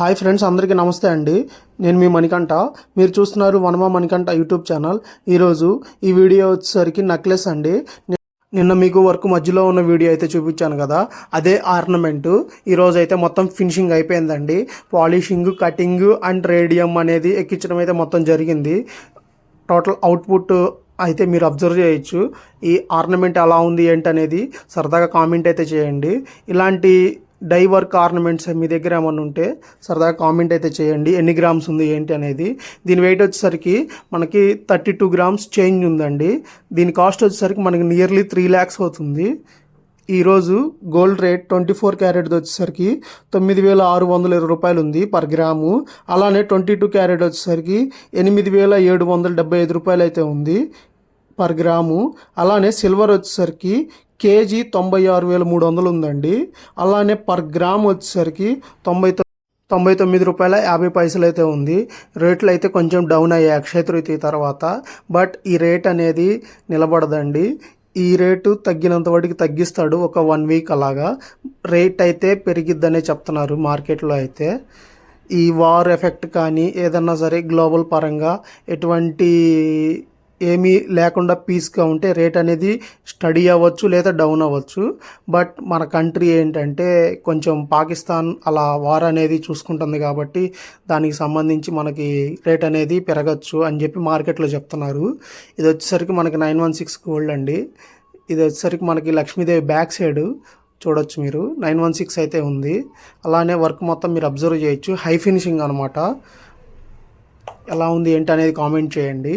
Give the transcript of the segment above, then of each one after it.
Hi friends, అందరికీ నమస్తే అండి. నేను మీ మణికంఠ. మీరు చూస్తున్నారు వనమా మణికంఠ యూట్యూబ్ ఛానల్. ఈరోజు ఈ వీడియో వచ్చేసరికి నెక్లెస్ అండి. నిన్న మీకు వర్క్ మధ్యలో ఉన్న వీడియో అయితే చూపించాను కదా, అదే ఆర్నమెంటు. ఈరోజు అయితే మొత్తం ఫినిషింగ్ అయిపోయిందండి. పాలిషింగ్, కటింగ్ అండ్ రేడియం అనేది ఎక్కించడం అయితే మొత్తం జరిగింది. టోటల్ అవుట్పుట్ అయితే మీరు అబ్జర్వ్ చేయొచ్చు. ఈ ఆర్నమెంట్ ఎలా ఉంది ఏంటి అనేది సరదాగా కామెంట్ అయితే చేయండి. ఇలాంటి డై వర్క్ ఆర్నమెంట్స్ మీ దగ్గర ఏమన్నా ఉంటే సరదాగా కామెంట్ అయితే చేయండి. ఎన్ని గ్రామ్స్ ఉంది ఏంటి అనేది. దీని వెయిట్ వచ్చేసరికి మనకి 32 గ్రామ్స్ చేంజ్ ఉందండి. దీని కాస్ట్ వచ్చేసరికి మనకి నియర్లీ 3 lakhs అవుతుంది. ఈరోజు గోల్డ్ రేట్ 24 క్యారెట్ది వచ్చేసరికి 9,620 రూపాయలు ఉంది పర్ గ్రాము. అలానే 22 క్యారెట్ వచ్చేసరికి 8,775 రూపాయలు అయితే ఉంది పర్ గ్రాము. అలానే సిల్వర్ వచ్చేసరికి కేజీ 96,300 ఉందండి. అలానే పర్ గ్రామ్ వచ్చేసరికి 99 రూపాయల 50 పైసలు అయితే ఉంది. రేట్లు అయితే కొంచెం డౌన్ అయ్యాయి అక్షయ తృతీయ తర్వాత. బట్ ఈ రేట్ అనేది నిలబడదండి. ఈ రేటు తగ్గినంత వాటికి తగ్గిస్తాడు ఒక 1 వీక్ అలాగా. రేట్ అయితే పెరిగిద్దనే చెప్తున్నారు మార్కెట్లో అయితే. ఈ వార్ ఎఫెక్ట్ కానీ ఏదన్నా సరే గ్లోబల్ పరంగా ఎటువంటి ఏమీ లేకుండా పీస్గా ఉంటే రేట్ అనేది స్టడీ అవ్వచ్చు లేదా డౌన్ అవ్వచ్చు. బట్ మన కంట్రీ ఏంటంటే కొంచెం పాకిస్తాన్ అలా వార్ అనేది చూసుకుంటుంది కాబట్టి దానికి సంబంధించి మనకి రేట్ అనేది పెరగచ్చు అని చెప్పి మార్కెట్లో చెప్తున్నారు. ఇది వచ్చేసరికి మనకి 916 గోల్డ్ అండి. ఇది వచ్చేసరికి మనకి లక్ష్మీదేవి బ్యాక్ సైడ్ చూడొచ్చు మీరు 916 అయితే ఉంది. అలానే వర్క్ మొత్తం మీరు అబ్జర్వ్ చేయొచ్చు. హై ఫినిషింగ్ అనమాట. ఎలా ఉంది ఏంటి అనేది కామెంట్ చేయండి.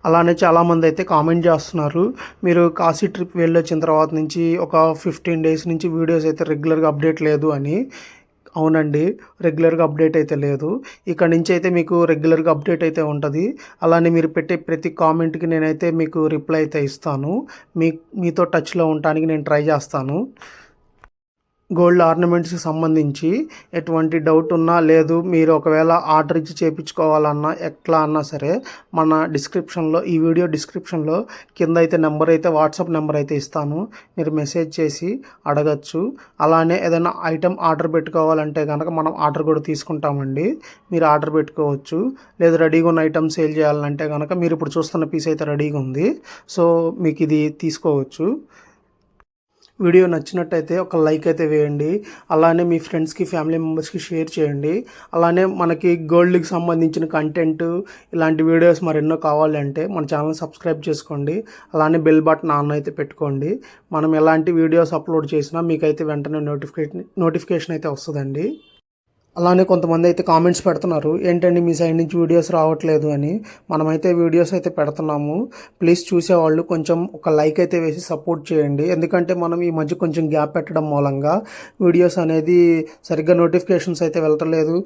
అలానే చాలామంది అయితే కామెంట్ చేస్తున్నారు, మీరు కాశీ ట్రిప్ వెళ్ళి వచ్చిన తర్వాత నుంచి ఒక 15 days నుంచి వీడియోస్ అయితే రెగ్యులర్గా అప్డేట్ లేదు అని. అవునండి, రెగ్యులర్గా అప్డేట్ అయితే లేదు. ఇక్కడ నుంచి అయితే మీకు రెగ్యులర్గా అప్డేట్ అయితే ఉంటుంది. అలానే మీరు పెట్టే ప్రతి కామెంట్కి నేనైతే మీకు రిప్లై అయితే ఇస్తాను. మీతో టచ్లో ఉండటానికి నేను ట్రై చేస్తాను. గోల్డ్ ఆర్నమెంట్స్కి సంబంధించి ఎటువంటి డౌట్ ఉన్నా లేదు మీరు ఒకవేళ ఆర్డర్ ఇచ్చి చేయించుకోవాలన్నా ఎట్లా అన్నా సరే మన డిస్క్రిప్షన్లో, ఈ వీడియో డిస్క్రిప్షన్లో కింద అయితే నెంబర్ అయితే వాట్సాప్ నెంబర్ అయితే ఇస్తాను. మీరు మెసేజ్ చేసి అడగచ్చు. అలానే ఏదైనా ఐటెం ఆర్డర్ పెట్టుకోవాలంటే కనుక మనం ఆర్డర్ కూడా తీసుకుంటామండి. మీరు ఆర్డర్ పెట్టుకోవచ్చు. లేదు రెడీగా ఉన్న ఐటమ్ సేల్ చేయాలంటే కనుక మీరు ఇప్పుడు చూస్తున్న పీస్ అయితే రెడీగా ఉంది. సో మీకు ఇది తీసుకోవచ్చు. వీడియో నచ్చినట్టయితే ఒక లైక్ అయితే వేయండి. అలానే మీ ఫ్రెండ్స్కి, ఫ్యామిలీ మెంబర్స్కి షేర్ చేయండి. అలానే మనకి గోల్డ్కి సంబంధించిన కంటెంట్ ఇలాంటి వీడియోస్ మరెన్నో కావాలంటే మన ఛానల్ సబ్స్క్రైబ్ చేసుకోండి. అలానే బెల్ బటన్ ఆన్ అయితే పెట్టుకోండి. మనం ఎలాంటి వీడియోస్ అప్లోడ్ చేసినా మీకైతే వెంటనే నోటిఫికేషన్ అయితే వస్తుందండి. అలానే కొంతమంది అయితే కామెంట్స్ పెడుతున్నారు, ఏంటండి మీ సైడ్ నుంచి వీడియోస్ రావట్లేదు అని. మనమైతే వీడియోస్ అయితే పెడుతున్నాము. ప్లీజ్ చూసేవాళ్ళు కొంచెం ఒక లైక్ అయితే వేసి సపోర్ట్ చేయండి. ఎందుకంటే మనం ఈ మధ్య కొంచెం గ్యాప్ పెట్టడం మూలంగా వీడియోస్ అనేది సరిగ్గా నోటిఫికేషన్స్ అయితే వెళ్ళట్లేదు.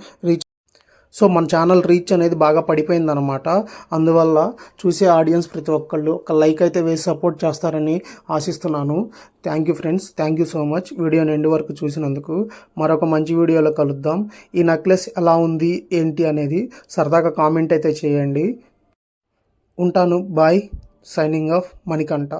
సో మన ఛానల్ రీచ్ అనేది బాగా పడిపోయిందనమాట. అందువల్ల చూసే ఆడియన్స్ ప్రతి ఒక్కళ్ళు ఒక లైక్ అయితే వేసి సపోర్ట్ చేస్తారని ఆశిస్తున్నాను. Thank you friends, thank you so much వీడియోని ఎండ్ వరకు చూసినందుకు. మరొక మంచి వీడియోలో కలుద్దాం. ఈ నెక్లెస్ ఎలా ఉంది ఏంటి అనేది సరదాగా కామెంట్ అయితే చేయండి. ఉంటాను. బాయ్. Signing off Manikanta.